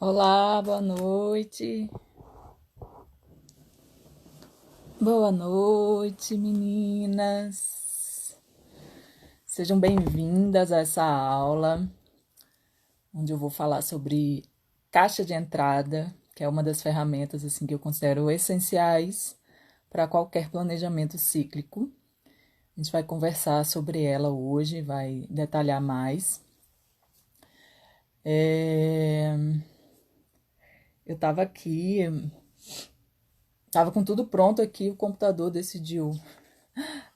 Olá, boa noite. Boa noite, meninas. Sejam bem-vindas a essa aula, onde eu vou falar sobre caixa de entrada, que é uma das ferramentas assim que eu considero essenciais para qualquer planejamento cíclico. A gente vai conversar sobre ela hoje, vai detalhar mais. Eu estava aqui, estava com tudo pronto aqui, o computador decidiu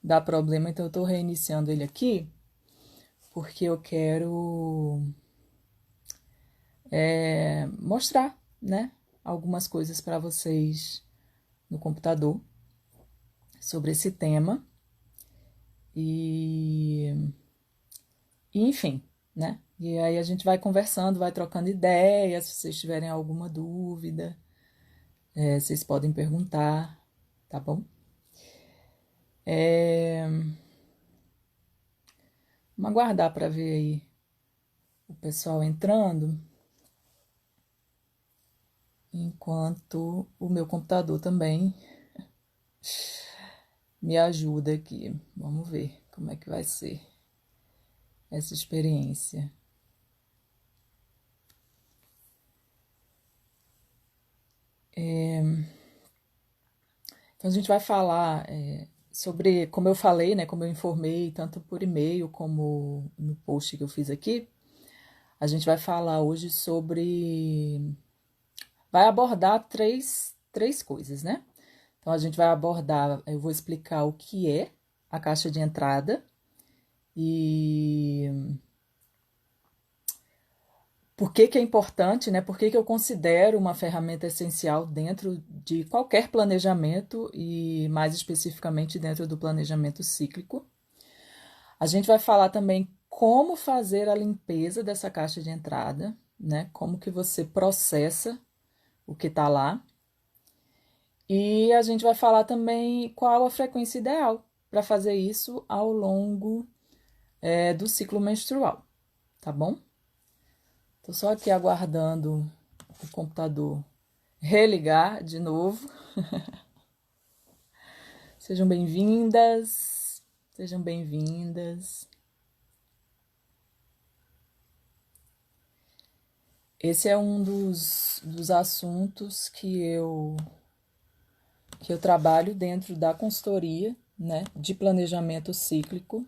dar problema, então eu estou reiniciando ele aqui, porque eu quero mostrar, né, algumas coisas para vocês no computador sobre esse tema e, enfim, né? E aí a gente vai conversando, vai trocando ideias. Se vocês tiverem alguma dúvida, vocês podem perguntar, tá bom? Vamos aguardar para ver aí o pessoal entrando, enquanto o meu computador também me ajuda aqui. Vamos ver como é que vai ser essa experiência. Então a gente vai falar sobre, como eu falei, né, como eu informei, tanto por e-mail como no post que eu fiz aqui, a gente vai falar hoje sobre. Vai abordar três coisas, né? Então a gente vai abordar, eu vou explicar o que é a caixa de entrada e por que que é importante, né? Por que que eu considero uma ferramenta essencial dentro de qualquer planejamento e mais especificamente dentro do planejamento cíclico. A gente vai falar também como fazer a limpeza dessa caixa de entrada, né? Como que você processa o que está lá. E a gente vai falar também qual a frequência ideal para fazer isso ao longo do ciclo menstrual, tá bom? Tô só aqui aguardando o computador religar de novo. Sejam bem-vindas, sejam bem-vindas. Esse é um dos assuntos que eu trabalho dentro da consultoria, né, de planejamento cíclico.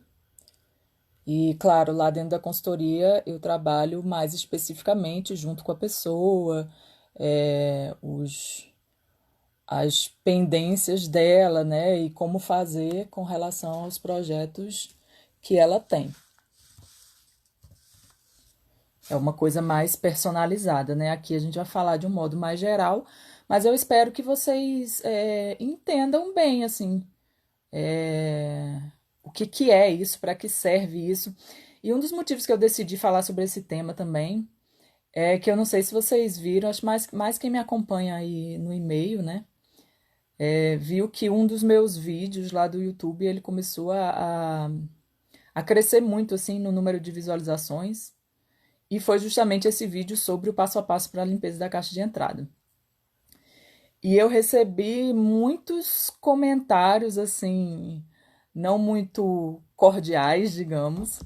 E, claro, lá dentro da consultoria eu trabalho mais especificamente junto com a pessoa, as pendências dela, né, e como fazer com relação aos projetos que ela tem. É uma coisa mais personalizada, né? Aqui a gente vai falar de um modo mais geral, mas eu espero que vocês entendam bem, assim, o que que é isso, para que serve isso. E um dos motivos que eu decidi falar sobre esse tema também é que eu não sei se vocês viram, acho mais quem me acompanha aí no e-mail, né? Viu que um dos meus vídeos lá do YouTube, ele começou a crescer muito, assim, no número de visualizações. E foi justamente esse vídeo sobre o passo a passo para a limpeza da caixa de entrada. E eu recebi muitos comentários, assim, não muito cordiais, digamos,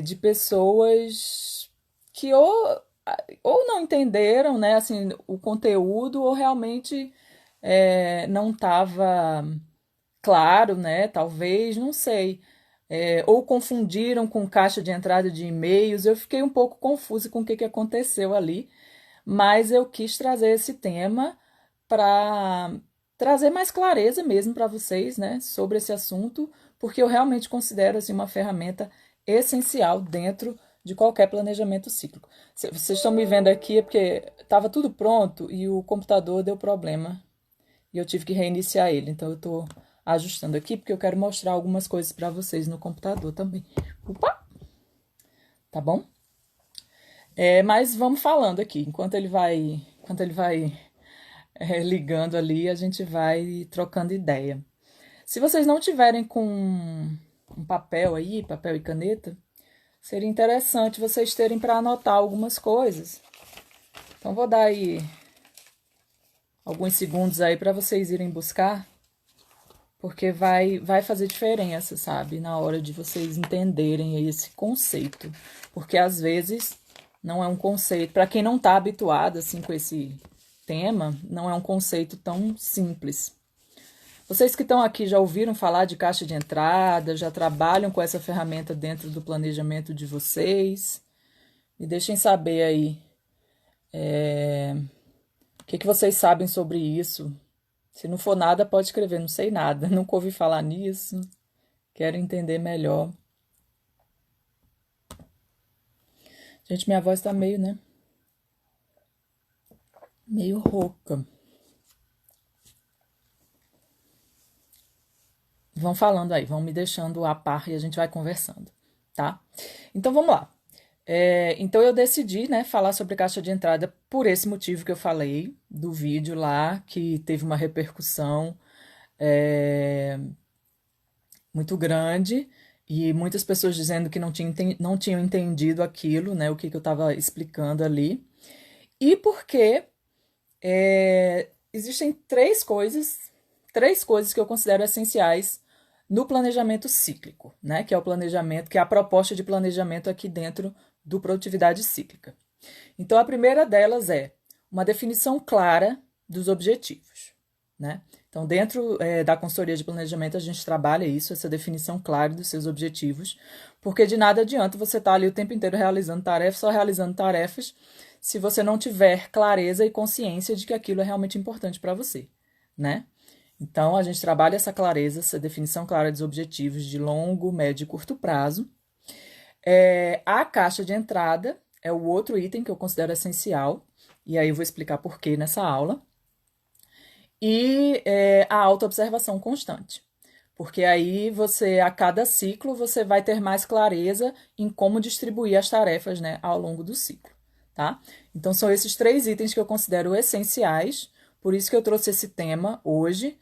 de pessoas que ou não entenderam, né, assim, o conteúdo, ou realmente não estava claro, né, talvez, não sei. Ou confundiram com caixa de entrada de e-mails. Eu fiquei um pouco confusa com o que aconteceu ali, mas eu quis trazer esse tema para trazer mais clareza mesmo para vocês, né, sobre esse assunto, porque eu realmente considero assim uma ferramenta essencial dentro de qualquer planejamento cíclico. Se vocês estão me vendo aqui é porque estava tudo pronto e o computador deu problema e eu tive que reiniciar ele. Então eu estou ajustando aqui porque eu quero mostrar algumas coisas para vocês no computador também. Opa! Tá bom? Mas vamos falando aqui. Enquanto ele vai ligando ali, a gente vai trocando ideia. Se vocês não tiverem com um papel aí, papel e caneta, seria interessante vocês terem para anotar algumas coisas, Então, vou dar aí alguns segundos aí para vocês irem buscar, porque vai fazer diferença, sabe? Na hora de vocês entenderem aí esse conceito. Porque às vezes não é um conceito, para quem não está habituado assim com esse tema, não é um conceito tão simples. Vocês que estão aqui já ouviram falar de caixa de entrada, já trabalham com essa ferramenta dentro do planejamento de vocês? Me deixem saber aí o que vocês sabem sobre isso. Se não for nada, pode escrever, não sei nada, nunca ouvi falar nisso, quero entender melhor. Gente, minha voz tá meio, né? Meio rouca. Vão falando aí, vão me deixando a par e a gente vai conversando, tá? Então vamos lá. Então eu decidi, né, falar sobre caixa de entrada por esse motivo que eu falei do vídeo lá, que teve uma repercussão muito grande e muitas pessoas dizendo que não tinham entendido aquilo, né, o que eu estava explicando ali. E porque existem três coisas que eu considero essenciais no planejamento cíclico, né? Que é o planejamento, que é a proposta de planejamento aqui dentro do Produtividade Cíclica. Então, a primeira delas é uma definição clara dos objetivos, né? Então, dentro da consultoria de planejamento, a gente trabalha isso, essa definição clara dos seus objetivos, porque de nada adianta você estar ali o tempo inteiro realizando tarefas, só realizando tarefas, se você não tiver clareza e consciência de que aquilo é realmente importante para você, né? Então, a gente trabalha essa clareza, essa definição clara dos objetivos de longo, médio e curto prazo. A caixa de entrada é o outro item que eu considero essencial, e aí eu vou explicar por quê nessa aula. E a autoobservação constante, porque aí você, a cada ciclo, você vai ter mais clareza em como distribuir as tarefas, né, ao longo do ciclo, tá? Então, são esses três itens que eu considero essenciais, por isso que eu trouxe esse tema hoje,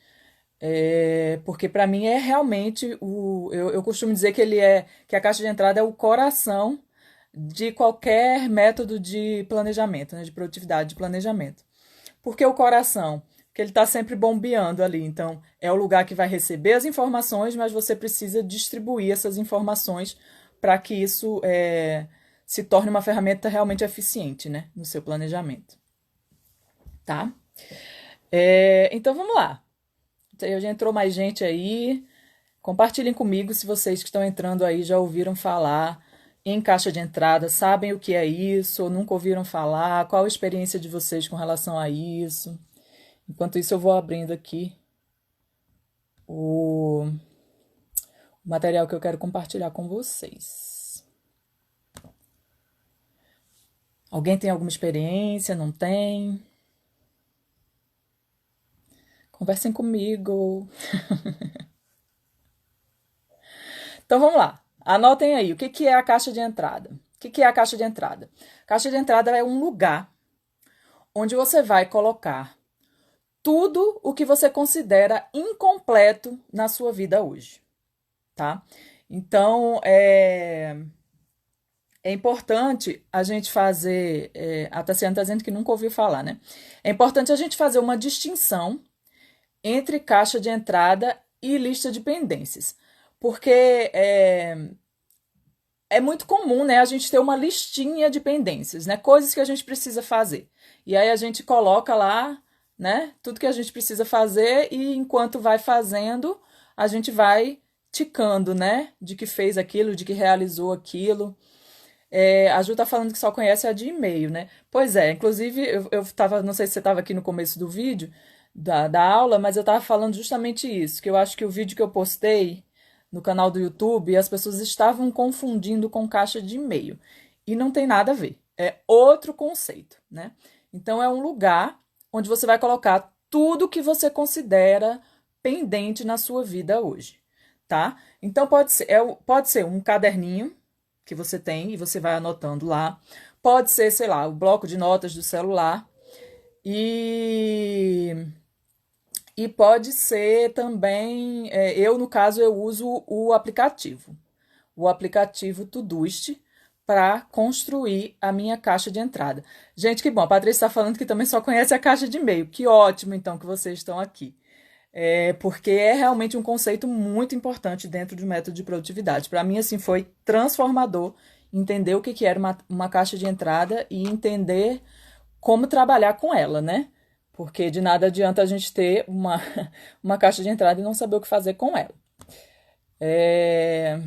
porque para mim é realmente eu costumo dizer que a caixa de entrada é o coração de qualquer método de planejamento, né, de produtividade de planejamento. Por que o coração? Porque ele está sempre bombeando ali. Então, é o lugar que vai receber as informações, mas você precisa distribuir essas informações para que isso se torne uma ferramenta realmente eficiente, né, no seu planejamento. Tá? Então, vamos lá. Já entrou mais gente aí. Compartilhem comigo se vocês que estão entrando aí já ouviram falar em caixa de entrada, sabem o que é isso, ou nunca ouviram falar, qual a experiência de vocês com relação a isso. Enquanto isso, eu vou abrindo aqui o material que eu quero compartilhar com vocês. Alguém tem alguma experiência? Não tem? Conversem comigo. Então vamos lá. Anotem aí o que é a caixa de entrada. O que é a caixa de entrada? Caixa de entrada é um lugar onde você vai colocar tudo o que você considera incompleto na sua vida hoje, tá? Então, é importante a gente fazer, a Tassiana está dizendo que nunca ouviu falar, né? É importante a gente fazer uma distinção entre caixa de entrada e lista de pendências, porque é muito comum, né, a gente ter uma listinha de pendências, né, coisas que a gente precisa fazer. E aí a gente coloca lá, né, tudo que a gente precisa fazer e enquanto vai fazendo, a gente vai ticando, né, de que fez aquilo, de que realizou aquilo. A Ju tá falando que só conhece a de e-mail, né? Pois é, inclusive eu tava, não sei se você estava aqui no começo do vídeo, da aula, mas eu estava falando justamente isso, que eu acho que o vídeo que eu postei no canal do YouTube, as pessoas estavam confundindo com caixa de e-mail. E não tem nada a ver. É outro conceito, né? Então é um lugar onde você vai colocar tudo que você considera pendente na sua vida hoje, tá? Então pode ser um caderninho que você tem e você vai anotando lá. Pode ser, sei lá, o bloco de notas do celular. E pode ser também, no caso, eu uso o aplicativo Todoist, para construir a minha caixa de entrada. Gente, que bom, a Patrícia está falando que também só conhece a caixa de e-mail. Que ótimo, então, que vocês estão aqui. Porque é realmente um conceito muito importante dentro do método de produtividade. Para mim, assim, foi transformador entender o que que era uma caixa de entrada e entender como trabalhar com ela, né? Porque de nada adianta a gente ter uma caixa de entrada e não saber o que fazer com ela. É...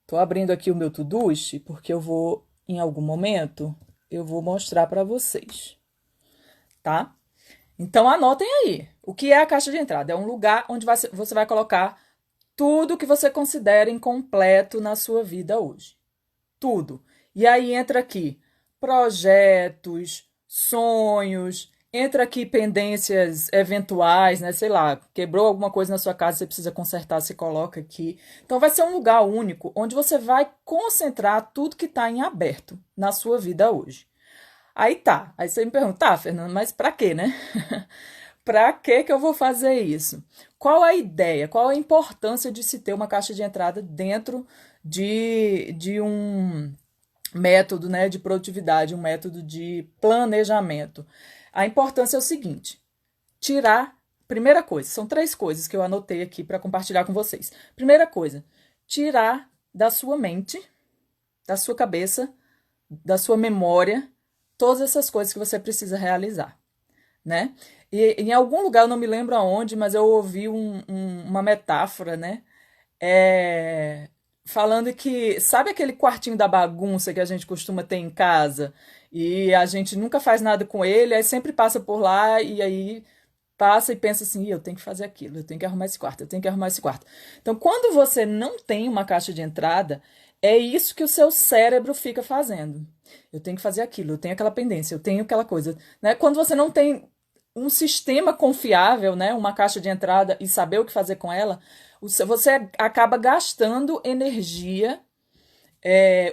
Tô abrindo aqui o meu Todoist, porque eu vou, em algum momento, eu vou mostrar para vocês, tá? Então anotem aí. O que é a caixa de entrada? É um lugar onde você vai colocar tudo que você considera incompleto na sua vida hoje. Tudo. E aí entra aqui projetos, sonhos, entra aqui pendências eventuais, né? Sei lá, quebrou alguma coisa na sua casa, você precisa consertar, você coloca aqui. Então vai ser um lugar único onde você vai concentrar tudo que está em aberto na sua vida hoje. Aí tá. Aí você me pergunta, tá, Fernando, mas pra quê, né? Pra que eu vou fazer isso? Qual a ideia? Qual a importância de se ter uma caixa de entrada dentro de um método, né, de produtividade, um método de planejamento? A importância é o seguinte: tirar. Primeira coisa, são três coisas que eu anotei aqui para compartilhar com vocês. Primeira coisa, tirar da sua mente, da sua cabeça, da sua memória, todas essas coisas que você precisa realizar, né? E em algum lugar, eu não me lembro aonde, mas eu ouvi uma metáfora, né? É, falando que, sabe aquele quartinho da bagunça que a gente costuma ter em casa? E a gente nunca faz nada com ele, aí sempre passa por lá e aí passa e pensa assim: "Ih, eu tenho que fazer aquilo, eu tenho que arrumar esse quarto, eu tenho que arrumar esse quarto." Então, quando você não tem uma caixa de entrada, é isso que o seu cérebro fica fazendo. Eu tenho que fazer aquilo, eu tenho aquela pendência, eu tenho aquela coisa, né? Quando você não tem um sistema confiável, né, uma caixa de entrada e saber o que fazer com ela, você acaba gastando energia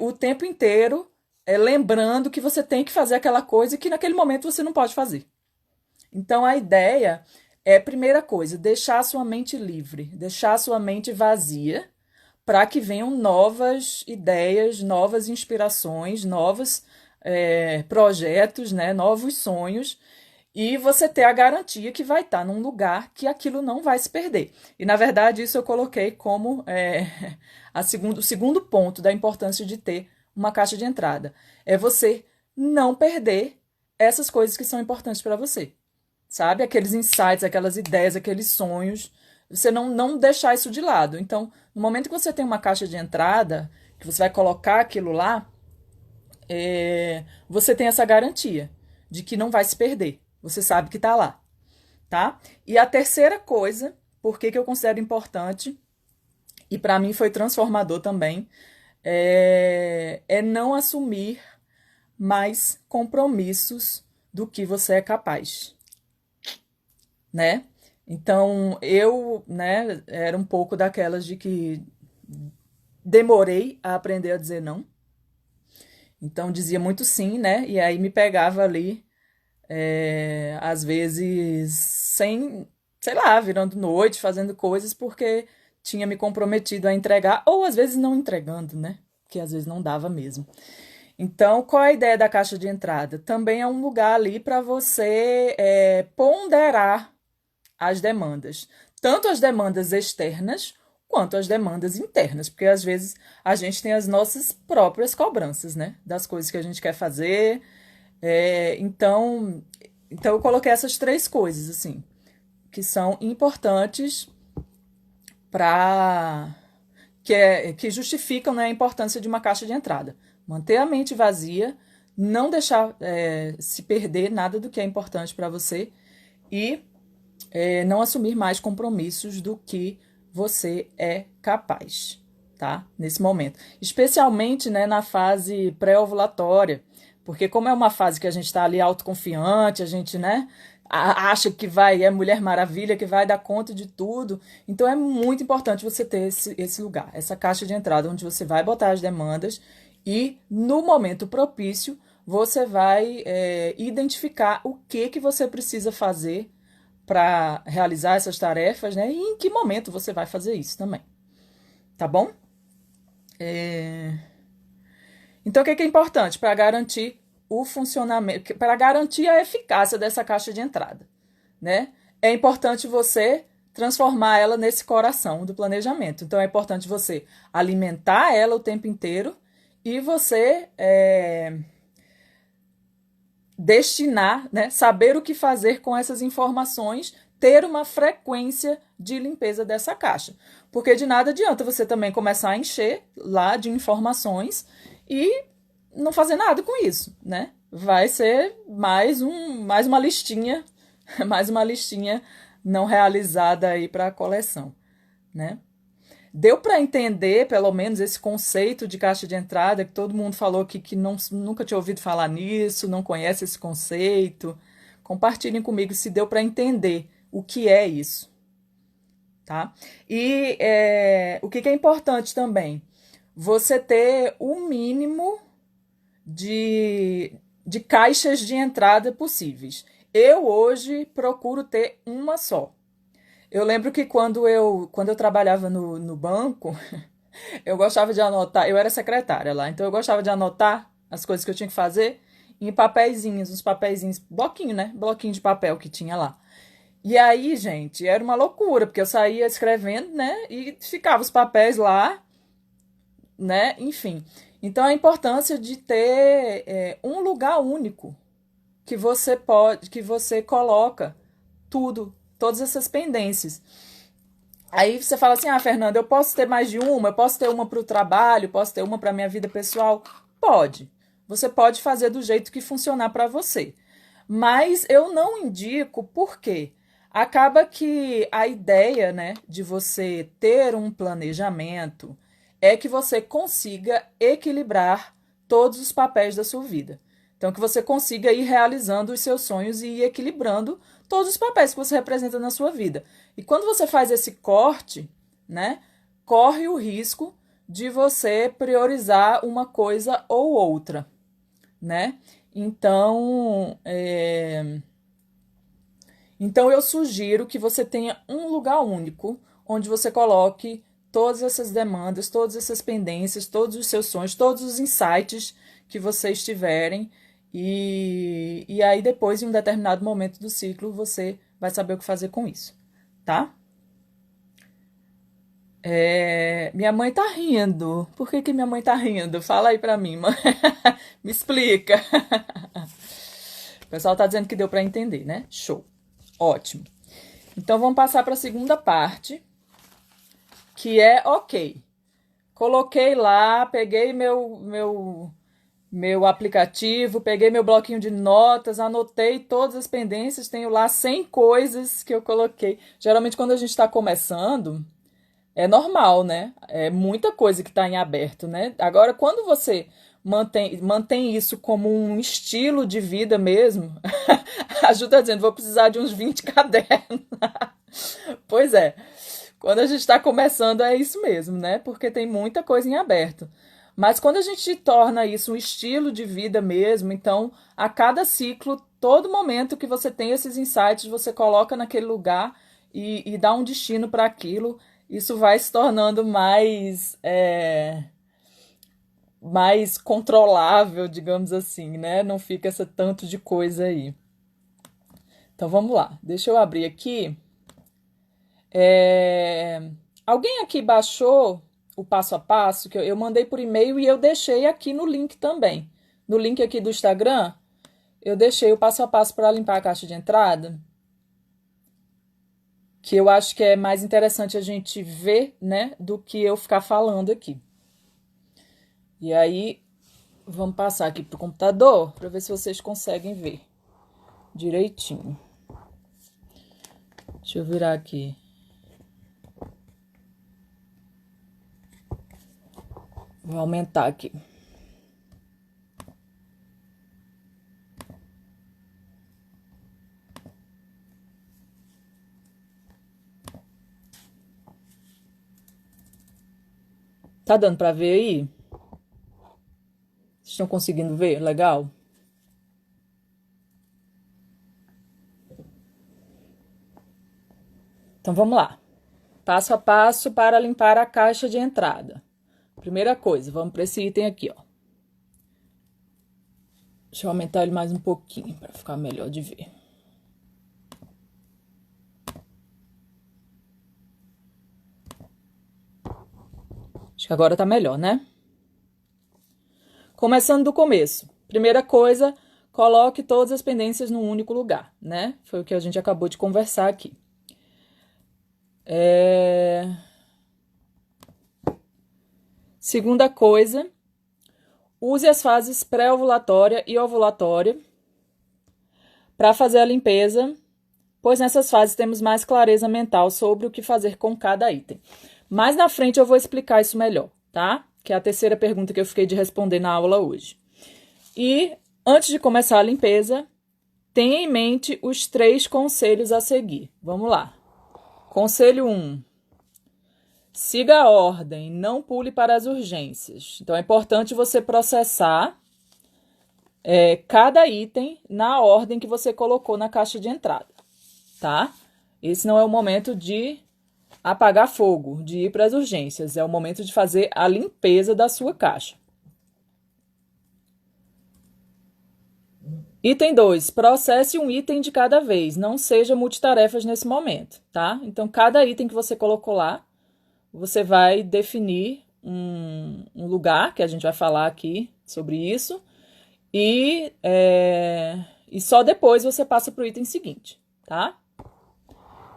o tempo inteiro, lembrando que você tem que fazer aquela coisa e que naquele momento você não pode fazer. Então a ideia é, primeira coisa, deixar a sua mente livre, deixar a sua mente vazia, para que venham novas ideias, novas inspirações, novos projetos, né, novos sonhos, e você ter a garantia que vai estar num lugar que aquilo não vai se perder. E na verdade isso eu coloquei como o segundo ponto da importância de ter uma caixa de entrada. É você não perder essas coisas que são importantes para você. Sabe? Aqueles insights, aquelas ideias, aqueles sonhos. Você não deixar isso de lado. Então, no momento que você tem uma caixa de entrada, que você vai colocar aquilo lá, você tem essa garantia de que não vai se perder. Você sabe que está lá, tá? E a terceira coisa, por que eu considero importante, e para mim foi transformador também, é não assumir mais compromissos do que você é capaz, né? Então, eu, né, era um pouco daquelas de que demorei a aprender a dizer não. Então, dizia muito sim, né? E aí me pegava ali, às vezes, sem, sei lá, virando noite, fazendo coisas porque tinha me comprometido a entregar, ou às vezes não entregando, né? Que às vezes não dava mesmo. Então, qual é a ideia da caixa de entrada? Também é um lugar ali para você ponderar as demandas, tanto as demandas externas quanto as demandas internas, porque às vezes a gente tem as nossas próprias cobranças, né, das coisas que a gente quer fazer. Então eu coloquei essas três coisas assim, que são importantes para que justificam, né, a importância de uma caixa de entrada. Manter a mente vazia, não deixar se perder nada do que é importante para você e não assumir mais compromissos do que você é capaz, tá? Nesse momento. Especialmente, né, na fase pré-ovulatória, porque como é uma fase que a gente está ali autoconfiante, a gente, né, acha que vai, é Mulher Maravilha, que vai dar conta de tudo. Então é muito importante você ter esse lugar, essa caixa de entrada, onde você vai botar as demandas e, no momento propício, você vai identificar o que você precisa fazer para realizar essas tarefas, né? E em que momento você vai fazer isso também, tá bom? Então, o que é importante para garantir o funcionamento, para garantir a eficácia dessa caixa de entrada, né? É importante você transformar ela nesse coração do planejamento. Então, é importante você alimentar ela o tempo inteiro e você destinar, né, saber o que fazer com essas informações, ter uma frequência de limpeza dessa caixa. Porque de nada adianta você também começar a encher lá de informações e não fazer nada com isso, né? Vai ser mais uma listinha, mais uma listinha não realizada aí para a coleção, né? Deu para entender, pelo menos, esse conceito de caixa de entrada, que todo mundo falou que não, nunca tinha ouvido falar nisso, não conhece esse conceito. Compartilhem comigo se deu para entender o que é isso, tá? E o que é importante também? Você ter o mínimo de caixas de entrada possíveis. Eu hoje procuro ter uma só. Eu lembro que quando eu trabalhava no banco, eu gostava de anotar, eu era secretária lá, então eu gostava de anotar as coisas que eu tinha que fazer em papeizinhos, uns papeizinhos, bloquinho, né? Bloquinho de papel que tinha lá. E aí, gente, era uma loucura, porque eu saía escrevendo, né? E ficava os papéis lá, né? Enfim. Então a importância de ter um lugar único que você coloca tudo, todas essas pendências. Aí você fala assim: ah, Fernanda, eu posso ter mais de uma? Eu posso ter uma para o trabalho? Posso ter uma para minha vida pessoal? Pode. Você pode fazer do jeito que funcionar para você. Mas eu não indico porque acaba que a ideia, né, de você ter um planejamento é que você consiga equilibrar todos os papéis da sua vida. Então, que você consiga ir realizando os seus sonhos e ir equilibrando todos os papéis que você representa na sua vida. E quando você faz esse corte, né, corre o risco de você priorizar uma coisa ou outra, né? Então, então eu sugiro que você tenha um lugar único onde você coloque todas essas demandas, todas essas pendências, todos os seus sonhos, todos os insights que vocês tiverem. E aí depois, em um determinado momento do ciclo, você vai saber o que fazer com isso, tá? Minha mãe tá rindo. Por que minha mãe tá rindo? Fala aí pra mim, mãe. Me explica. O pessoal tá dizendo que deu pra entender, né? Show. Ótimo. Então vamos passar para a segunda parte, que é ok. Coloquei lá, peguei meu aplicativo, peguei meu bloquinho de notas, anotei todas as pendências, tenho lá 100 coisas que eu coloquei. Geralmente quando a gente está começando, é normal, né? É muita coisa que está em aberto, né? Agora, quando você mantém isso como um estilo de vida mesmo, a Ju tá dizendo, vou precisar de uns 20 cadernos. Pois é, quando a gente está começando é isso mesmo, né? Porque tem muita coisa em aberto. Mas quando a gente torna isso um estilo de vida mesmo, então a cada ciclo, todo momento que você tem esses insights, você coloca naquele lugar e dá um destino para aquilo, isso vai se tornando mais controlável, digamos assim, né? Não fica essa tanto de coisa aí. Então vamos lá, deixa eu abrir aqui. Alguém aqui baixou o passo a passo que eu mandei por e-mail e eu deixei aqui no link também. No link aqui do Instagram, eu deixei o passo a passo para limpar a caixa de entrada, que eu acho que é mais interessante a gente ver, né, do que eu ficar falando aqui. E aí, vamos passar aqui pro computador para ver se vocês conseguem ver direitinho. Deixa eu virar aqui. Vou aumentar aqui. Tá dando para ver aí? Vocês estão conseguindo ver? Legal? Então vamos lá. Passo a passo para limpar a caixa de entrada. Primeira coisa, vamos para esse item aqui, ó. Deixa eu aumentar ele mais um pouquinho para ficar melhor de ver. Acho que agora tá melhor, né? Começando do começo. Primeira coisa, coloque todas as pendências num único lugar, né? Foi o que a gente acabou de conversar aqui. Segunda coisa, use as fases pré-ovulatória e ovulatória para fazer a limpeza, pois nessas fases temos mais clareza mental sobre o que fazer com cada item. Mais na frente eu vou explicar isso melhor, tá? Que é a terceira pergunta que eu fiquei de responder na aula hoje. E antes de começar a limpeza, tenha em mente os 3 conselhos a seguir. Vamos lá. Conselho 1. Siga a ordem, não pule para as urgências. Então é importante você processar cada item na ordem que você colocou na caixa de entrada, tá? Esse não é o momento de apagar fogo, de ir para as urgências. É o momento de fazer a limpeza da sua caixa. Item 2. Processe um item de cada vez. Não seja multitarefas nesse momento, tá? Então, cada item que você colocou lá, você vai definir um lugar, que a gente vai falar aqui sobre isso, e só depois você passa para o item seguinte, tá?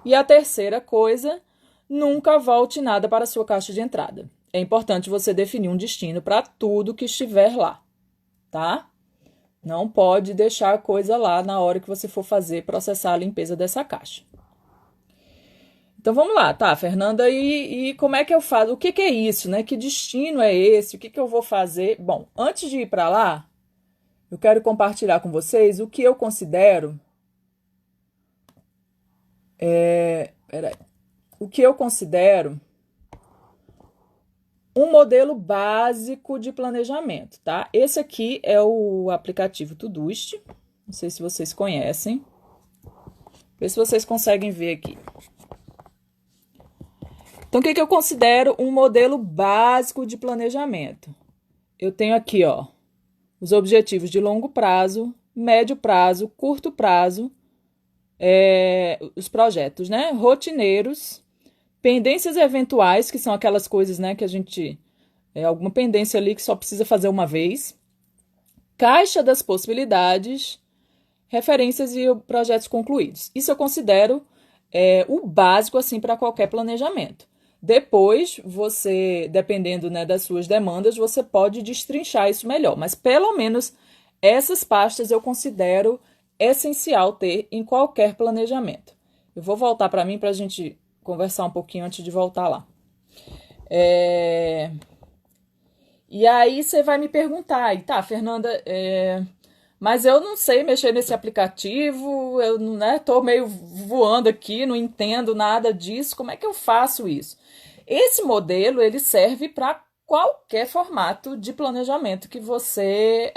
E a terceira coisa, nunca volte nada para a sua caixa de entrada. É importante você definir um destino para tudo que estiver lá, tá? Não pode deixar a coisa lá na hora que você for processar a limpeza dessa caixa. Então vamos lá, tá, Fernanda, e como é que eu faço? O que é isso, né? Que destino é esse? O que eu vou fazer? Bom, antes de ir para lá, eu quero compartilhar com vocês o que eu considero. O que eu considero um modelo básico de planejamento, tá? Esse aqui é o aplicativo Todoist. Não sei se vocês conhecem. Vê se vocês conseguem ver aqui. Então, o que eu considero um modelo básico de planejamento? Eu tenho aqui, ó, os objetivos de longo prazo, médio prazo, curto prazo, os projetos, né? Rotineiros, pendências eventuais, que são aquelas coisas, né, que a gente... alguma pendência ali que só precisa fazer uma vez. Caixa das possibilidades, referências e projetos concluídos. Isso eu considero o básico, assim, para qualquer planejamento. Depois, você, dependendo, né, das suas demandas, você pode destrinchar isso melhor. Mas, pelo menos, essas pastas eu considero essencial ter em qualquer planejamento. Eu vou voltar para mim para a gente conversar um pouquinho antes de voltar lá. E aí você vai me perguntar, tá, Fernanda, mas eu não sei mexer nesse aplicativo, eu né, tô meio voando aqui, não entendo nada disso, como é que eu faço isso? Esse modelo, ele serve para qualquer formato de planejamento que você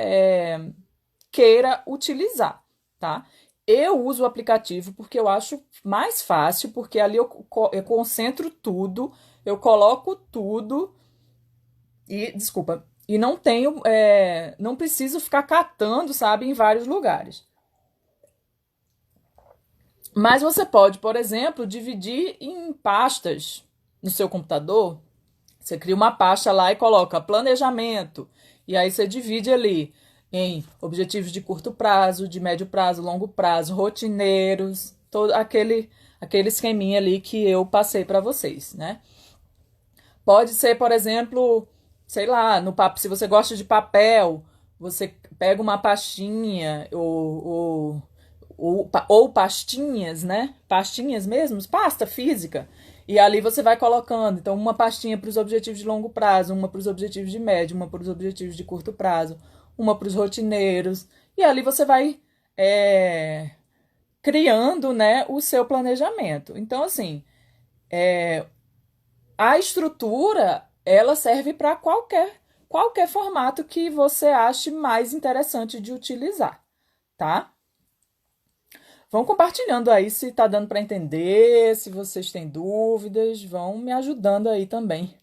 queira utilizar, tá? Eu uso o aplicativo porque eu acho mais fácil, porque ali eu concentro tudo, eu coloco tudo e não tenho, não preciso ficar catando, sabe, em vários lugares. Mas você pode, por exemplo, dividir em pastas no seu computador. Você cria uma pasta lá e coloca planejamento, e aí você divide ali em objetivos de curto prazo, de médio prazo, longo prazo, rotineiros, todo aquele esqueminha ali que eu passei para vocês, né? Pode ser, por exemplo, sei lá, no papo, se você gosta de papel, você pega uma pastinha ou pastinhas, né? Pastinhas mesmo, pasta física. E ali você vai colocando, então, uma pastinha para os objetivos de longo prazo, uma para os objetivos de médio, uma para os objetivos de curto prazo, uma para os rotineiros. E ali você vai criando, né, o seu planejamento. Então, assim, a estrutura, ela serve para qualquer formato que você ache mais interessante de utilizar, tá? Vão compartilhando aí se tá dando para entender, se vocês têm dúvidas, vão me ajudando aí também,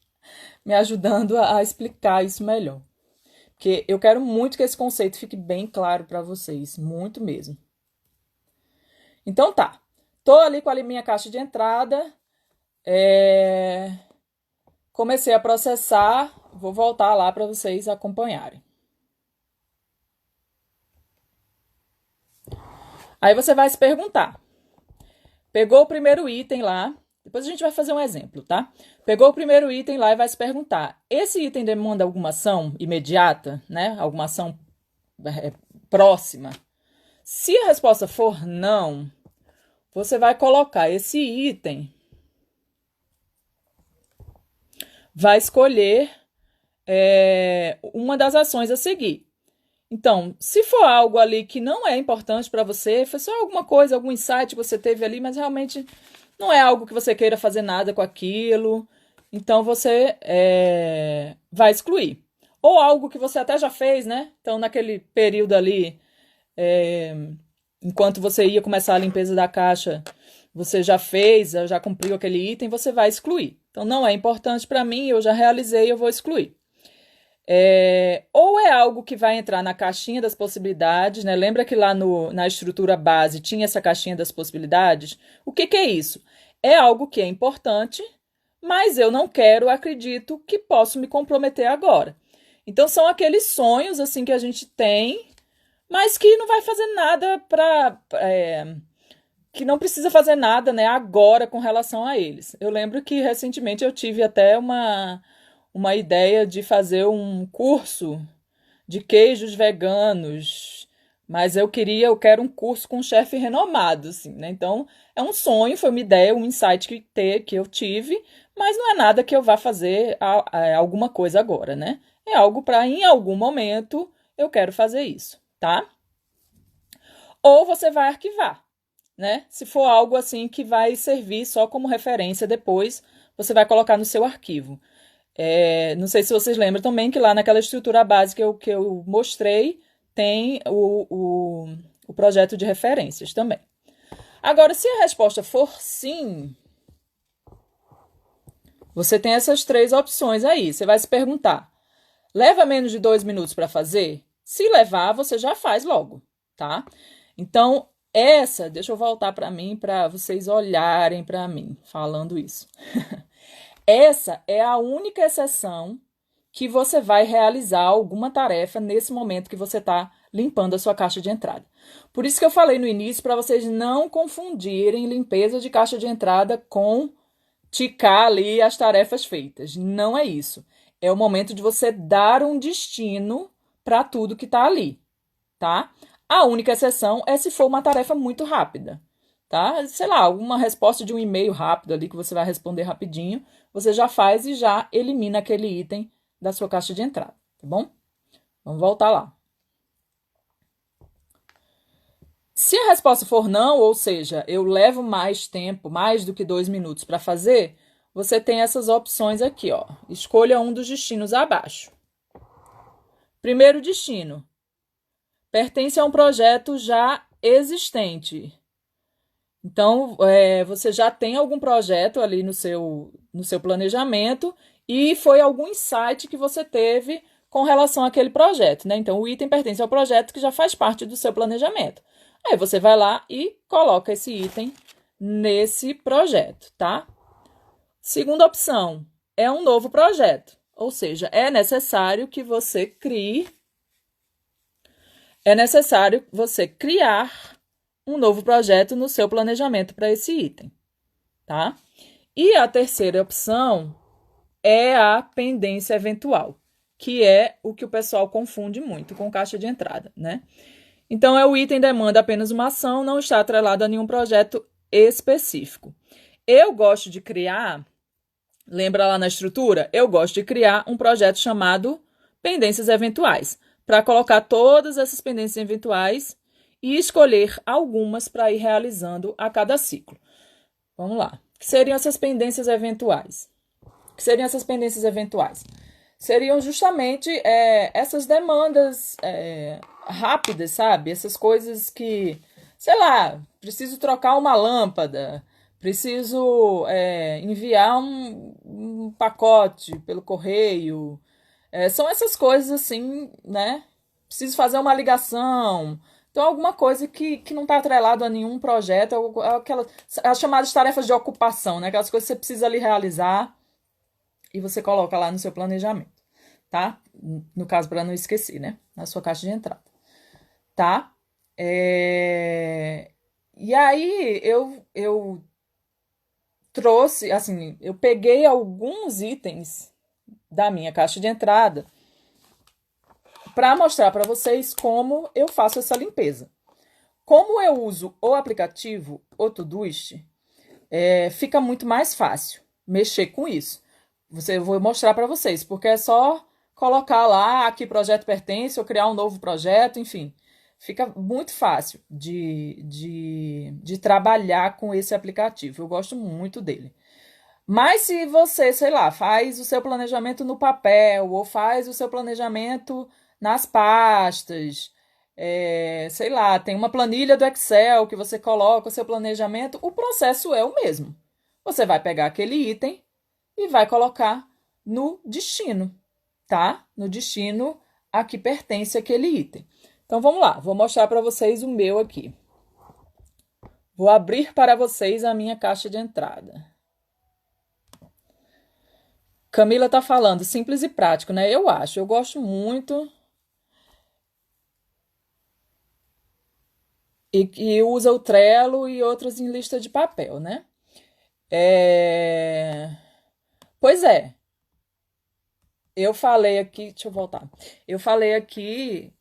me ajudando a explicar isso melhor. porque eu quero muito que esse conceito fique bem claro para vocês, muito mesmo. Então tá, tô ali com a minha caixa de entrada, comecei a processar, vou voltar lá para vocês acompanharem. Aí você vai se perguntar, pegou o primeiro item lá, depois a gente vai fazer um exemplo, tá? Pegou o primeiro item lá e vai se perguntar, esse item demanda alguma ação imediata, né? Alguma ação próxima? Se a resposta for não, você vai colocar esse item, vai escolher uma das ações a seguir. Então, se for algo ali que não é importante para você, foi só alguma coisa, algum insight que você teve ali, mas realmente não é algo que você queira fazer nada com aquilo, então você vai excluir. Ou algo que você até já fez, né? Então, naquele período ali, enquanto você ia começar a limpeza da caixa, você já fez, já cumpriu aquele item, você vai excluir. Então, não é importante para mim, eu já realizei, eu vou excluir. Ou é algo que vai entrar na caixinha das possibilidades, né? Lembra que lá na estrutura base tinha essa caixinha das possibilidades? O que é isso? É algo que é importante, mas eu não quero, acredito que posso me comprometer agora. Então são aqueles sonhos assim que a gente tem, mas que não vai fazer nada que não precisa fazer nada, né, agora com relação a eles. Eu lembro que recentemente eu tive até uma ideia de fazer um curso de queijos veganos, mas eu quero um curso com um chefe renomado, assim, né? Então, é um sonho, foi uma ideia, um insight que eu tive, mas não é nada que eu vá fazer alguma coisa agora, né? É algo para, em algum momento, eu quero fazer isso, tá? Ou você vai arquivar, né? Se for algo assim que vai servir só como referência depois, você vai colocar no seu arquivo. Não sei se vocês lembram também que lá naquela estrutura básica que eu mostrei, tem o projeto de referências também. Agora, se a resposta for sim, você tem essas 3 opções aí. Você vai se perguntar, leva menos de 2 minutos para fazer? Se levar, você já faz logo, tá? Então, deixa eu voltar para mim, para vocês olharem para mim falando isso. Essa é a única exceção que você vai realizar alguma tarefa nesse momento que você está limpando a sua caixa de entrada. Por isso que eu falei no início para vocês não confundirem limpeza de caixa de entrada com ticar ali as tarefas feitas. Não é isso. É o momento de você dar um destino para tudo que está ali, tá? A única exceção é se for uma tarefa muito rápida, tá? Sei lá, uma resposta de um e-mail rápido ali que você vai responder rapidinho, você já faz e já elimina aquele item da sua caixa de entrada, tá bom? Vamos voltar lá. Se a resposta for não, ou seja, eu levo mais tempo, mais do que 2 minutos para fazer, você tem essas opções aqui, ó. Escolha um dos destinos abaixo. Primeiro destino. Pertence a um projeto já existente. Então, você já tem algum projeto ali no seu planejamento e foi algum insight que você teve com relação àquele projeto, né? Então, o item pertence ao projeto que já faz parte do seu planejamento. Aí você vai lá e coloca esse item nesse projeto, tá? Segunda opção, é um novo projeto, ou seja, é necessário você criar um novo projeto no seu planejamento para esse item, tá? E a terceira opção é a pendência eventual, que é o que o pessoal confunde muito com caixa de entrada, né? Então, o item demanda apenas uma ação, não está atrelado a nenhum projeto específico. Eu gosto de criar, lembra lá na estrutura? Eu gosto de criar um projeto chamado pendências eventuais, para colocar todas essas pendências eventuais e escolher algumas para ir realizando a cada ciclo. Vamos lá. O que seriam essas pendências eventuais? Seriam justamente essas demandas rápidas, sabe? Essas coisas que, sei lá, preciso trocar uma lâmpada, preciso enviar um pacote pelo correio, São essas coisas assim, né? Preciso fazer uma ligação. Então, alguma coisa que não está atrelado a nenhum projeto, as chamadas tarefas de ocupação, né? Aquelas coisas que você precisa ali realizar e você coloca lá no seu planejamento, tá? No caso, para não esquecer, né? Na sua caixa de entrada, tá? E aí, eu trouxe, assim, eu peguei alguns itens da minha caixa de entrada para mostrar para vocês como eu faço essa limpeza. Como eu uso o aplicativo, o Todoist, fica muito mais fácil mexer com isso. Eu vou mostrar para vocês, porque é só colocar lá a que projeto pertence ou criar um novo projeto, enfim. Fica muito fácil de trabalhar com esse aplicativo. Eu gosto muito dele. Mas se você, sei lá, faz o seu planejamento no papel ou faz o seu planejamento nas pastas, sei lá, tem uma planilha do Excel que você coloca o seu planejamento, o processo é o mesmo. Você vai pegar aquele item e vai colocar no destino, tá? No destino a que pertence aquele item. Então vamos lá, vou mostrar para vocês o meu aqui. Vou abrir para vocês a minha caixa de entrada. Camila tá falando, simples e prático, né? Eu acho, eu gosto muito. E usa o Trello e outras em lista de papel, né? Pois é, eu falei aqui, deixa eu voltar. Eu falei aqui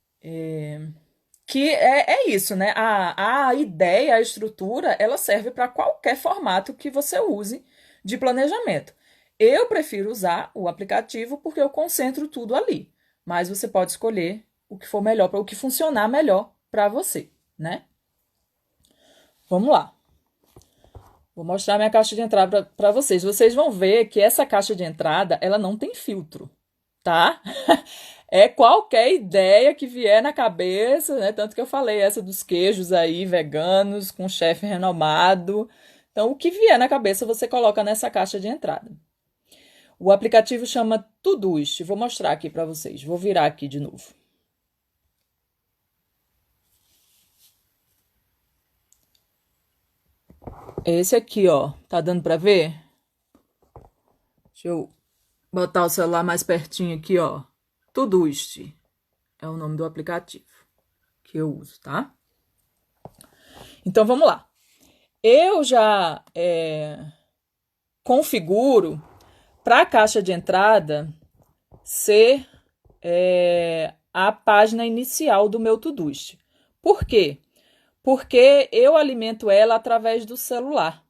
que é isso, né? A ideia, a estrutura, ela serve para qualquer formato que você use de planejamento. Eu prefiro usar o aplicativo porque eu concentro tudo ali. Mas você pode escolher o que for melhor, o que funcionar melhor para você, né? Vamos lá. Vou mostrar minha caixa de entrada para vocês. Vocês vão ver que essa caixa de entrada, ela não tem filtro, tá? É qualquer ideia que vier na cabeça, né? Tanto que eu falei essa dos queijos aí, veganos, com chefe renomado. Então, o que vier na cabeça, você coloca nessa caixa de entrada. O aplicativo chama Todoist. Vou mostrar aqui para vocês. Vou virar aqui de novo. Esse aqui, ó. Tá dando para ver? Deixa eu botar o celular mais pertinho aqui, ó. Todoist é o nome do aplicativo que eu uso, tá? Então, vamos lá. Eu já configuro para a caixa de entrada ser a página inicial do meu Todoist. Por quê? Porque eu alimento ela através do celular.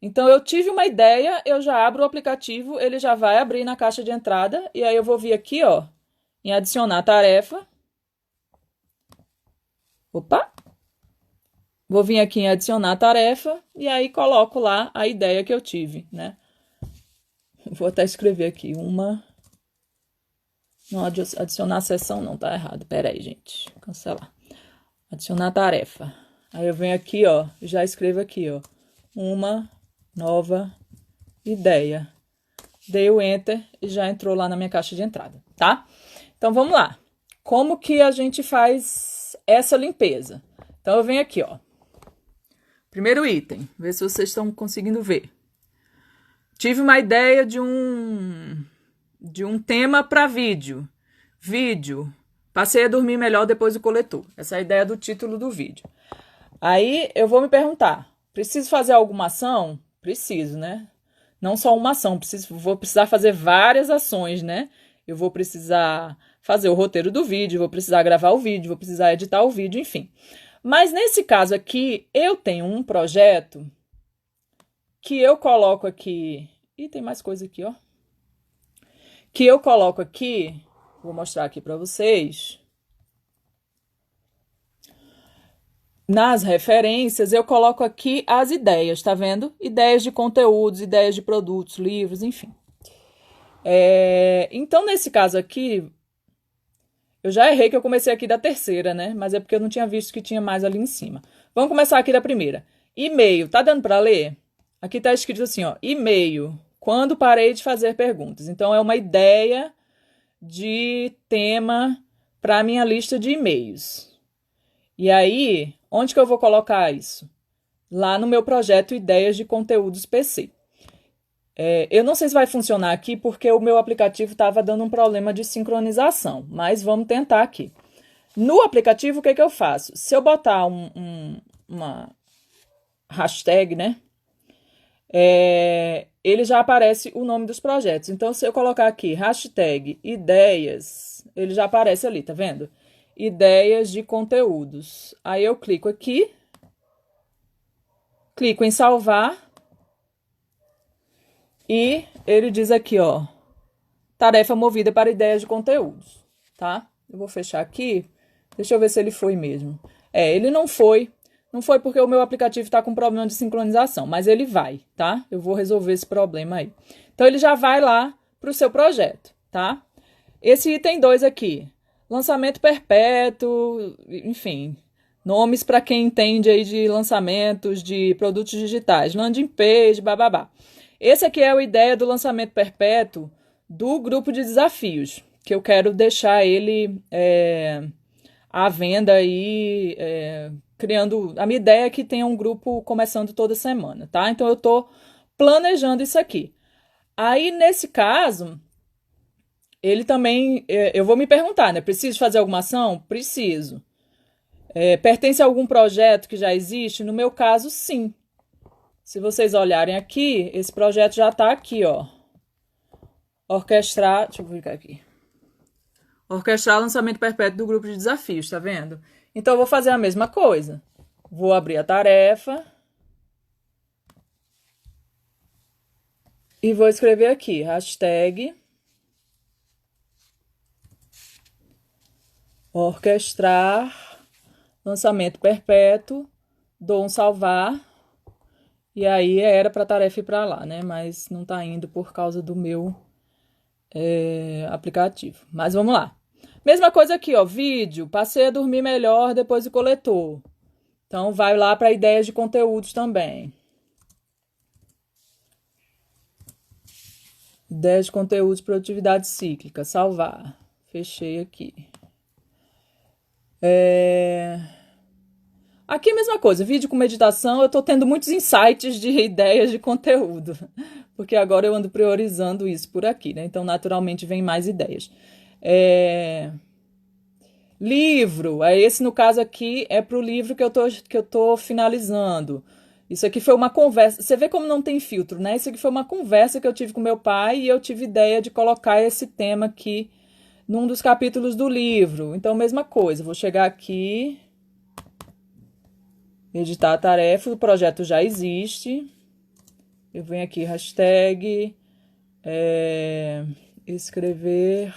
Então, eu tive uma ideia, eu já abro o aplicativo, ele já vai abrir na caixa de entrada, e aí eu vou vir aqui, ó, em adicionar tarefa. Opa! Vou vir aqui em adicionar tarefa, e aí coloco lá a ideia que eu tive, né? Vou até escrever aqui, Não, adicionar sessão não, tá errado. Pera aí, gente. Cancelar. Adicionar tarefa. Aí eu venho aqui, ó, já escrevo aqui, ó, uma nova ideia. Dei o Enter e já entrou lá na minha caixa de entrada, tá? Então, vamos lá. Como que a gente faz essa limpeza? Então, eu venho aqui, ó. Primeiro item, ver se vocês estão conseguindo ver. Tive uma ideia de um tema para vídeo. Vídeo. Passei a dormir melhor depois do coletor. Essa é a ideia do título do vídeo. Aí eu vou me perguntar, preciso fazer alguma ação? Preciso, né? Não só uma ação, vou precisar fazer várias ações, né? Eu vou precisar fazer o roteiro do vídeo, vou precisar gravar o vídeo, vou precisar editar o vídeo, enfim. Mas nesse caso aqui, eu tenho um projeto que eu coloco aqui... Ih, tem mais coisa aqui, ó. Que eu coloco aqui, vou mostrar aqui para vocês. Nas referências, eu coloco aqui as ideias, tá vendo? Ideias de conteúdos, ideias de produtos, livros, enfim. Então, nesse caso aqui, eu já errei que eu comecei aqui da terceira, né? Mas é porque eu não tinha visto que tinha mais ali em cima. Vamos começar aqui da primeira. E-mail, tá dando para ler? Aqui tá escrito assim, ó, e-mail, quando parei de fazer perguntas. Então, é uma ideia de tema para a minha lista de e-mails. E aí, onde que eu vou colocar isso? Lá no meu projeto Ideias de Conteúdos PC. Eu não sei se vai funcionar aqui porque o meu aplicativo estava dando um problema de sincronização, mas vamos tentar aqui. No aplicativo, o que eu faço? Se eu botar uma hashtag, né? Ele já aparece o nome dos projetos. Então, se eu colocar aqui hashtag ideias, ele já aparece ali, tá vendo? Ideias de conteúdos. Aí eu clico aqui, clico em salvar e ele diz aqui, ó, tarefa movida para ideias de conteúdos, tá? Eu vou fechar aqui, deixa eu ver se ele foi mesmo. Ele não foi. Não foi porque o meu aplicativo está com problema de sincronização, mas ele vai, tá? Eu vou resolver esse problema aí. Então, ele já vai lá para o seu projeto, tá? Esse item 2 aqui, lançamento perpétuo, enfim, nomes para quem entende aí de lançamentos de produtos digitais, landing page, bababá. Esse aqui é a ideia do lançamento perpétuo do grupo de desafios, que eu quero deixar ele à venda aí, criando. A minha ideia é que tenha um grupo começando toda semana, tá? Então eu tô planejando isso aqui. Aí, nesse caso, ele também. Eu vou me perguntar, né? Preciso fazer alguma ação? Preciso. Pertence a algum projeto que já existe? No meu caso, sim. Se vocês olharem aqui, esse projeto já tá aqui, ó. Orquestrar. Deixa eu clicar aqui. Orquestrar lançamento perpétuo do grupo de desafios, tá vendo? Então, eu vou fazer a mesma coisa. Vou abrir a tarefa. E vou escrever aqui, hashtag orquestrar lançamento perpétuo, dou um salvar. E aí era para a tarefa ir para lá, né? Mas não tá indo por causa do meu aplicativo. Mas vamos lá. Mesma coisa aqui, ó, vídeo, passei a dormir melhor depois do coletor. Então, vai lá para ideias de conteúdos também. Ideias de conteúdos, produtividade cíclica, salvar. Fechei aqui. Aqui é a mesma coisa, vídeo com meditação, eu tô tendo muitos insights de ideias de conteúdo. Porque agora eu ando priorizando isso por aqui, né? Então, naturalmente, vem mais ideias. Livro, esse no caso aqui é pro livro que eu tô finalizando. Isso aqui foi uma conversa. Você vê como não tem filtro, né? Isso aqui foi uma conversa que eu tive com meu pai e eu tive ideia de colocar esse tema aqui num dos capítulos do livro. Então, mesma coisa. Vou chegar aqui, editar a tarefa, o projeto já existe. Eu venho aqui, hashtag, escrever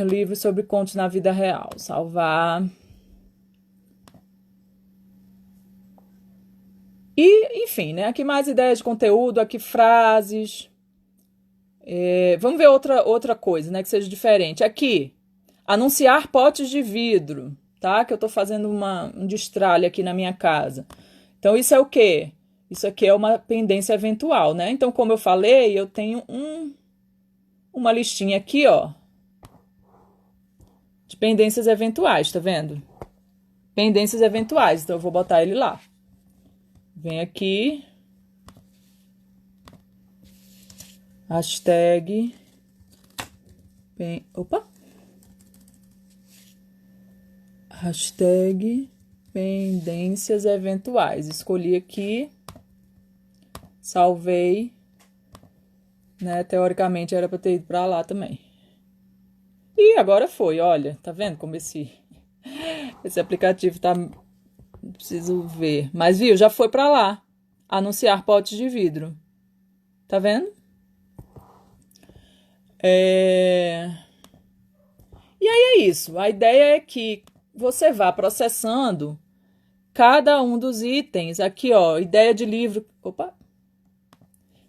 livro sobre contos na vida real. Salvar. E, enfim, né? Aqui mais ideias de conteúdo, aqui frases. Vamos ver outra coisa, né? Que seja diferente. Aqui, anunciar potes de vidro, tá? Que eu tô fazendo um destralhe aqui na minha casa. Então, isso é o quê? Isso aqui é uma pendência eventual, né? Então, como eu falei, eu tenho uma listinha aqui, ó, de pendências eventuais, tá vendo? Pendências eventuais, então eu vou botar ele lá. Vem aqui. Hashtag. Opa! Hashtag pendências eventuais. Escolhi aqui. Salvei. Né? Teoricamente era para ter ido para lá também. E agora foi, olha. Tá vendo como esse aplicativo tá... Preciso ver. Mas viu, já foi para lá. Anunciar potes de vidro. Tá vendo? E aí é isso. A ideia é que você vá processando cada um dos itens. Aqui, ó, ideia de livro. Opa!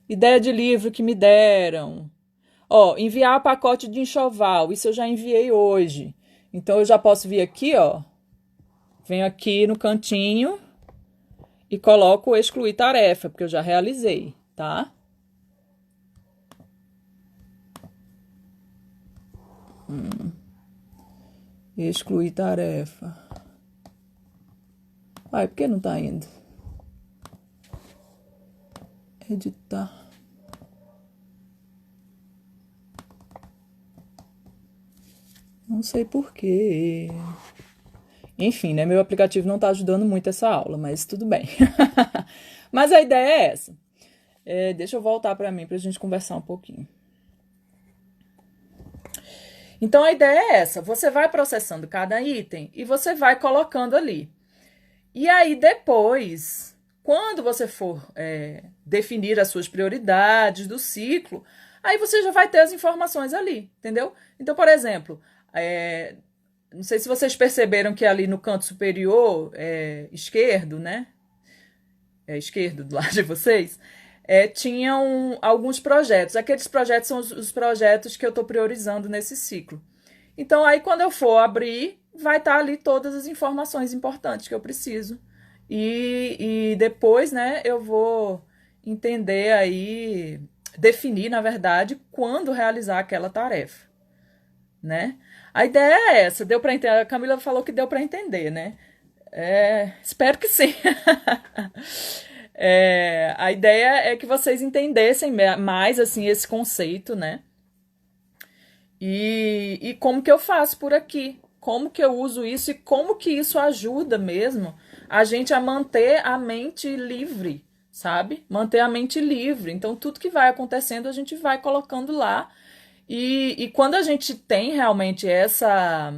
Ideia de livro que me deram. Ó, enviar pacote de enxoval. Isso eu já enviei hoje. Então, eu já posso vir aqui, ó. Venho aqui no cantinho e coloco excluir tarefa, porque eu já realizei, tá? Excluir tarefa. Ai, por que não tá indo? Editar. Não sei por quê. Enfim, né? Meu aplicativo não tá ajudando muito essa aula, mas tudo bem. Mas a ideia é essa. Deixa eu voltar para mim pra gente conversar um pouquinho. Então a ideia é essa: você vai processando cada item e você vai colocando ali. E aí depois, quando você for definir as suas prioridades do ciclo, aí você já vai ter as informações ali, entendeu? Então, por exemplo, não sei se vocês perceberam que ali no canto superior esquerdo, né? Esquerdo do lado de vocês, tinham alguns projetos. Aqueles projetos são os projetos que eu estou priorizando nesse ciclo. Então, aí quando eu for abrir, vai estar ali todas as informações importantes que eu preciso. E depois, né, eu vou entender aí, definir, na verdade, quando realizar aquela tarefa, né? A ideia é essa, deu para entender. A Camila falou que deu para entender, né? Espero que sim. A ideia é que vocês entendessem mais assim esse conceito, né? E como que eu faço por aqui? Como que eu uso isso e como que isso ajuda mesmo a gente a manter a mente livre, sabe? Manter a mente livre. Então, tudo que vai acontecendo, a gente vai colocando lá. E quando a gente tem realmente essa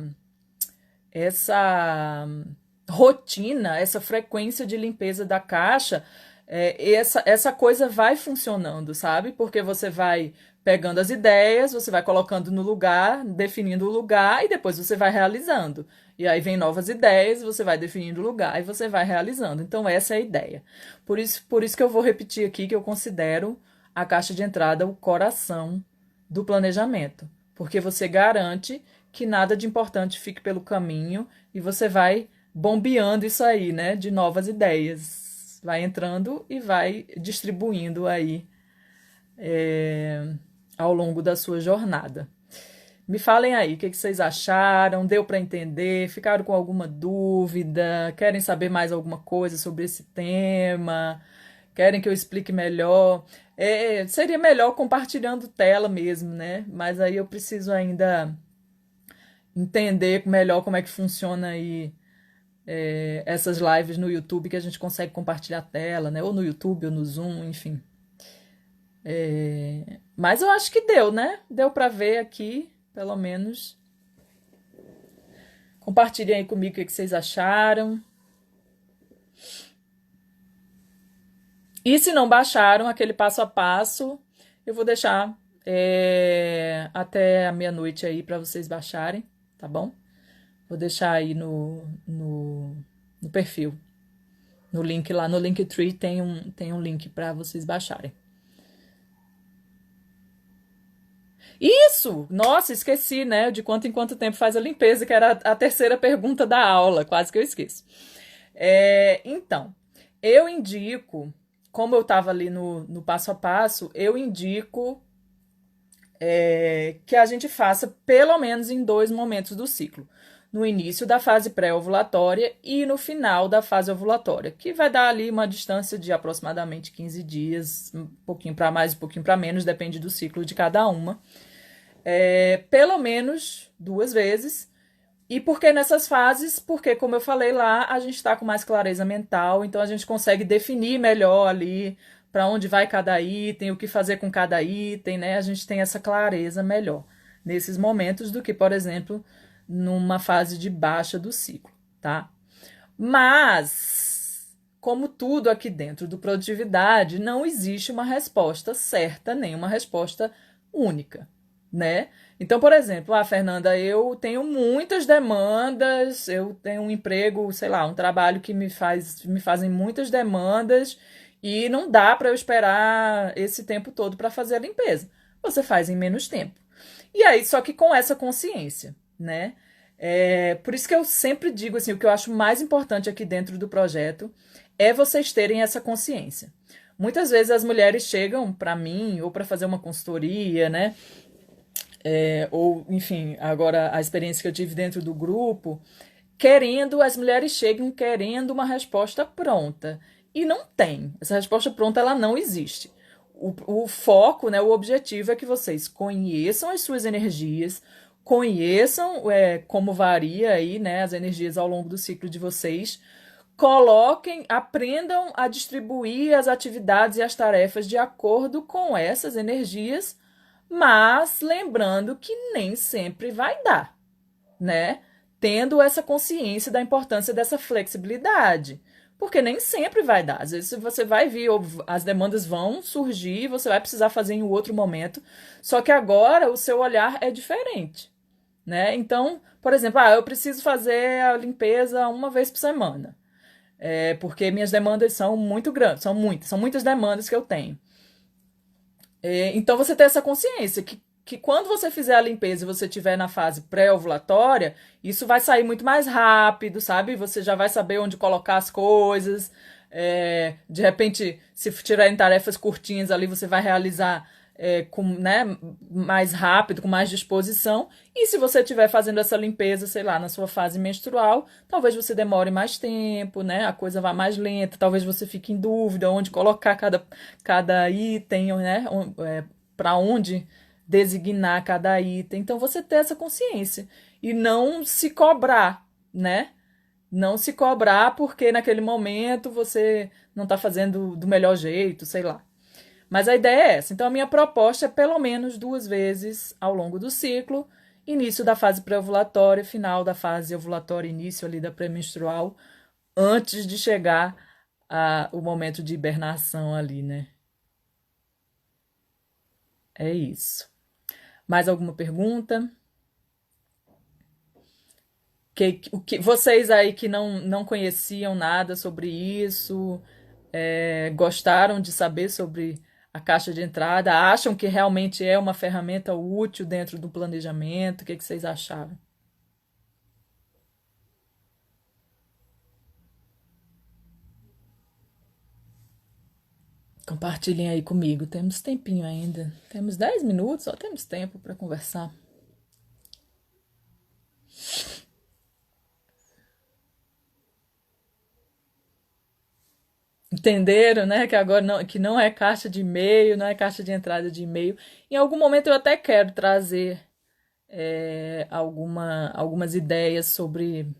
rotina, essa frequência de limpeza da caixa, essa coisa vai funcionando, sabe? Porque você vai pegando as ideias, você vai colocando no lugar, definindo o lugar e depois você vai realizando. E aí vem novas ideias, você vai definindo o lugar e você vai realizando. Então essa é a ideia. Por isso que eu vou repetir aqui que eu considero a caixa de entrada o coração do planejamento, porque você garante que nada de importante fique pelo caminho e você vai bombeando isso aí, né, de novas ideias. Vai entrando e vai distribuindo aí ao longo da sua jornada. Me falem aí, o que vocês acharam? Deu para entender? Ficaram com alguma dúvida? Querem saber mais alguma coisa sobre esse tema? Querem que eu explique melhor? Seria melhor compartilhando tela mesmo, né? Mas aí eu preciso ainda entender melhor como é que funciona aí essas lives no YouTube que a gente consegue compartilhar a tela, né? Ou no YouTube ou no Zoom, enfim. Mas eu acho que deu, né? Deu para ver aqui, pelo menos. Compartilhem aí comigo o que vocês acharam. E se não baixaram aquele passo a passo, eu vou deixar até a meia-noite aí para vocês baixarem, tá bom? Vou deixar aí no perfil. No link lá, no Linktree tem um link para vocês baixarem. Isso! Nossa, esqueci, né? De quanto em quanto tempo faz a limpeza, que era a terceira pergunta da aula, quase que eu esqueço. Então, eu indico, como eu estava ali no passo a passo, eu indico que a gente faça pelo menos em 2 momentos do ciclo. No início da fase pré-ovulatória e no final da fase ovulatória, que vai dar ali uma distância de aproximadamente 15 dias, um pouquinho para mais, um pouquinho para menos, depende do ciclo de cada uma. Pelo menos 2 vezes. E por que nessas fases? Porque, como eu falei lá, a gente está com mais clareza mental, então a gente consegue definir melhor ali para onde vai cada item, o que fazer com cada item, né? A gente tem essa clareza melhor nesses momentos do que, por exemplo, numa fase de baixa do ciclo, tá? Mas, como tudo aqui dentro do produtividade, não existe uma resposta certa, nem uma resposta única, né? Então, por exemplo, Fernanda, eu tenho muitas demandas, eu tenho um emprego, sei lá, um trabalho que me fazem muitas demandas e não dá para eu esperar esse tempo todo para fazer a limpeza. Você faz em menos tempo. E aí, só que com essa consciência, né? Por isso que eu sempre digo assim, o que eu acho mais importante aqui dentro do projeto é vocês terem essa consciência. Muitas vezes as mulheres chegam para mim ou para fazer uma consultoria, né? ou enfim, agora a experiência que eu tive dentro do grupo, querendo, as mulheres chegam querendo uma resposta pronta. E não tem. Essa resposta pronta, ela não existe. O foco, né, o objetivo é que vocês conheçam as suas energias, conheçam como varia aí, né, as energias ao longo do ciclo de vocês, coloquem, aprendam a distribuir as atividades e as tarefas de acordo com essas energias, mas lembrando que nem sempre vai dar, né? Tendo essa consciência da importância dessa flexibilidade. Porque nem sempre vai dar. Às vezes você vai vir, ou as demandas vão surgir, você vai precisar fazer em outro momento. Só que agora o seu olhar é diferente, né? Então, por exemplo, eu preciso fazer a limpeza uma vez por semana. Porque minhas demandas são muito grandes, são muitas demandas que eu tenho. Então você tem essa consciência que quando você fizer a limpeza e você estiver na fase pré-ovulatória, isso vai sair muito mais rápido, sabe? Você já vai saber onde colocar as coisas. De repente, se tirarem tarefas curtinhas ali, você vai realizar com, né, mais rápido, com mais disposição. E se você estiver fazendo essa limpeza, sei lá, na sua fase menstrual, talvez você demore mais tempo, né? A coisa vá mais lenta, talvez você fique em dúvida onde colocar cada item, né? Para onde designar cada item. Então você ter essa consciência e não se cobrar, né? Não se cobrar porque naquele momento você não está fazendo do melhor jeito, sei lá. Mas a ideia é essa. Então a minha proposta é pelo menos 2 vezes ao longo do ciclo, início da fase pré-ovulatória, final da fase ovulatória, início ali da pré-menstrual, antes de chegar o momento de hibernação ali, né? É isso. Mais alguma pergunta? Vocês aí que não conheciam nada sobre isso, gostaram de saber sobre a caixa de entrada, acham que realmente é uma ferramenta útil dentro do planejamento? O que vocês acharam? Compartilhem aí comigo. Temos tempinho ainda. Temos 10 minutos, só temos tempo para conversar. Entenderam, né? Que agora que não é caixa de e-mail, não é caixa de entrada de e-mail. Em algum momento eu até quero trazer algumas ideias sobre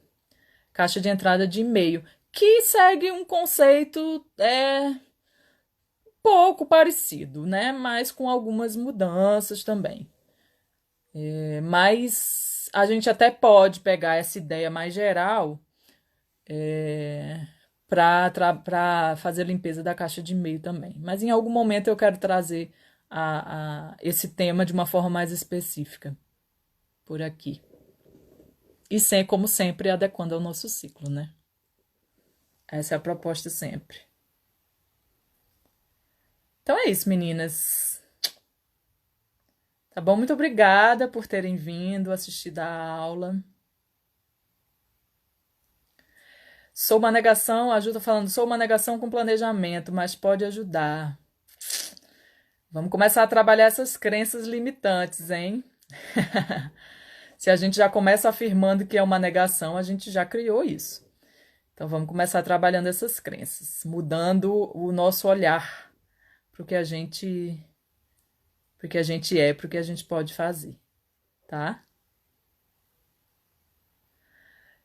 caixa de entrada de e-mail, que segue um conceito pouco parecido, né? Mas com algumas mudanças também. Mas a gente até pode pegar essa ideia mais geral para fazer a limpeza da caixa de e-mail também. Mas em algum momento eu quero trazer esse tema de uma forma mais específica por aqui. E sem, como sempre, adequando ao nosso ciclo, né? Essa é a proposta sempre. Então é isso, meninas. Tá bom? Muito obrigada por terem vindo assistir a aula. Sou uma negação, ajuda falando, sou uma negação com planejamento, mas pode ajudar. Vamos começar a trabalhar essas crenças limitantes, hein? Se a gente já começa afirmando que é uma negação, a gente já criou isso. Então vamos começar trabalhando essas crenças, mudando o nosso olhar para o que a gente, para o que a gente pode fazer, tá?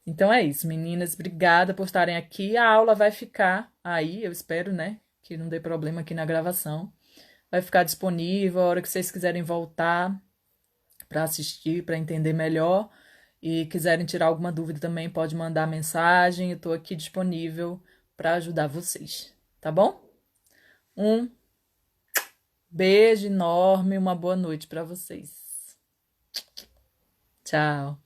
Então é isso, meninas. Obrigada por estarem aqui. A aula vai ficar aí, eu espero, né? Que não dê problema aqui na gravação. Vai ficar disponível a hora que vocês quiserem voltar para assistir, para entender melhor. E quiserem tirar alguma dúvida também, pode mandar mensagem. Eu estou aqui disponível para ajudar vocês, tá bom? Um beijo enorme, uma boa noite para vocês. Tchau.